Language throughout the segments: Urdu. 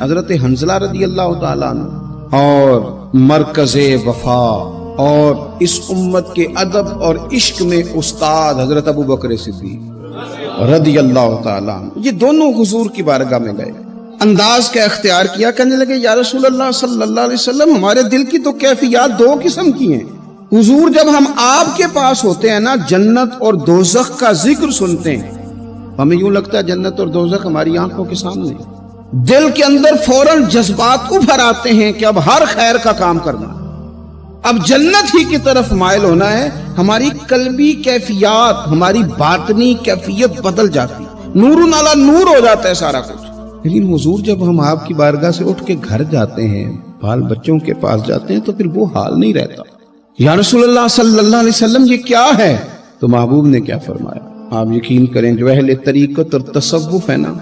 حضرت حنظلہ رضی اللہ تعالیٰ عنہ، اور مرکز وفا اور اس امت کے ادب اور عشق میں استاد حضرت ابو بکر صدیق رضی اللہ تعالیٰ عنہ، یہ دونوں حضور کی بارگاہ میں گئے، انداز کا اختیار کیا، کہنے لگے یا رسول اللہ صلی اللہ علیہ وسلم، ہمارے دل کی تو کیفیات دو قسم کی ہیں۔ حضور جب ہم آپ کے پاس ہوتے ہیں نا، جنت اور دوزخ کا ذکر سنتے ہیں، ہمیں یوں لگتا ہے جنت اور دوزخ ہماری آنکھوں کے سامنے، دل کے اندر فوراً جذبات ابھر آتے ہیں کہ اب ہر خیر کا کام کرنا، اب جنت ہی کی طرف مائل ہونا ہے۔ ہماری قلبی کیفیات، ہماری باطنی کیفیت بدل جاتی، نور نالا نور ہو جاتا ہے سارا کچھ۔ لیکن حضور جب ہم آپ کی بارگاہ سے اٹھ کے گھر جاتے ہیں، بال بچوں کے پاس جاتے ہیں، تو پھر وہ حال نہیں رہتا۔ یا رسول اللہ صلی اللہ علیہ وسلم یہ کیا ہے؟ تو محبوب نے کیا فرمایا؟ آپ یقین کریں جو اہل طریقت اور تصوف ہے نا،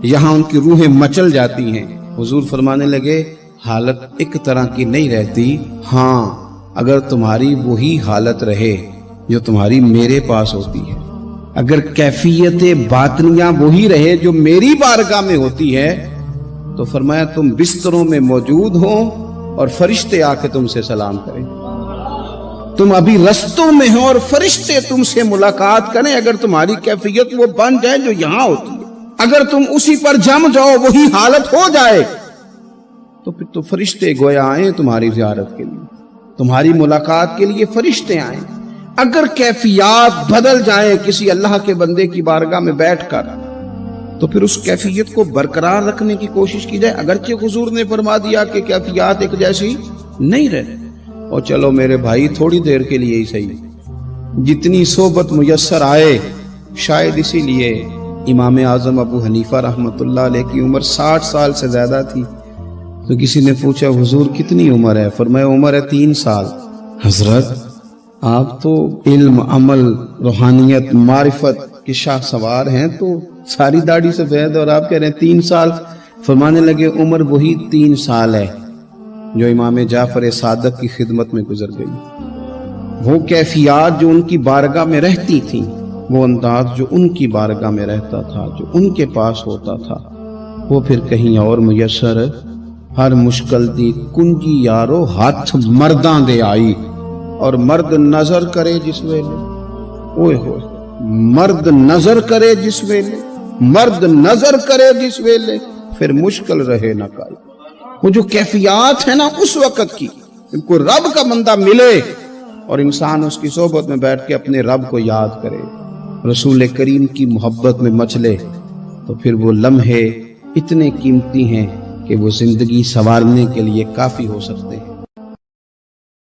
یہاں ان کی روحیں مچل جاتی ہیں۔ حضور فرمانے لگے حالت ایک طرح کی نہیں رہتی، ہاں اگر تمہاری وہی حالت رہے جو تمہاری میرے پاس ہوتی ہے، اگر کیفیت باطنیہ وہی رہے جو میری بارگاہ میں ہوتی ہے، تو فرمایا تم بستروں میں موجود ہو اور فرشتے آ کے تم سے سلام کریں، تم ابھی رستوں میں ہو اور فرشتے تم سے ملاقات کریں، اگر تمہاری کیفیت وہ بن جائے جو یہاں ہوتی ہے، اگر تم اسی پر جم جاؤ، وہی حالت ہو جائے، تو پھر تو فرشتے گویا آئیں تمہاری زیارت کے لیے، تمہاری ملاقات کے لیے فرشتے آئیں۔ اگر کیفیات بدل جائیں کسی اللہ کے بندے کی بارگاہ میں بیٹھ کر، تو پھر اس کیفیت کو برقرار رکھنے کی کوشش کی جائے، اگرچہ حضور نے فرما دیا کہ کیفیات ایک جیسی نہیں رہتی، اور چلو میرے بھائی تھوڑی دیر کے لیے ہی صحیح، جتنی صحبت میسر آئے، شاید اسی لیے امام اعظم ابو حنیفہ رحمۃ اللہ علیہ کی عمر 60 سال سے زیادہ تھی، تو کسی نے پوچھا حضور کتنی عمر ہے؟ فرمایا عمر ہے 3 سال۔ حضرت آپ تو علم، عمل، روحانیت، معرفت کے شاہ سوار ہیں، تو ساری داڑھی سفید اور آپ کہہ رہے ہیں 3 سال۔ فرمانے لگے عمر وہی 3 سال ہے جو امام جعفر صادق کی خدمت میں گزر گئی۔ وہ کیفیات جو ان کی بارگاہ میں رہتی تھیں، وہ انداز جو ان کی بارگاہ میں رہتا تھا، جو ان کے پاس ہوتا تھا، وہ پھر کہیں اور میسر ہر مشکل دی کنجی یارو ہاتھ مرداں دے آئی، اور مرد نظر کرے جس ویلے، اوئے ہوئے مرد نظر کرے جس ویلے، مرد نظر کرے جس ویلے، پھر مشکل رہے نہ کائی۔ وہ جو کیفیات ہے نا اس وقت کی، ان کو رب کا بندہ ملے اور انسان اس کی صحبت میں بیٹھ کے اپنے رب کو یاد کرے، رسول کریم کی محبت میں مچلے، تو پھر وہ لمحے اتنے قیمتی ہیں کہ وہ زندگی سنوارنے کے لیے کافی ہو سکتے ہیں۔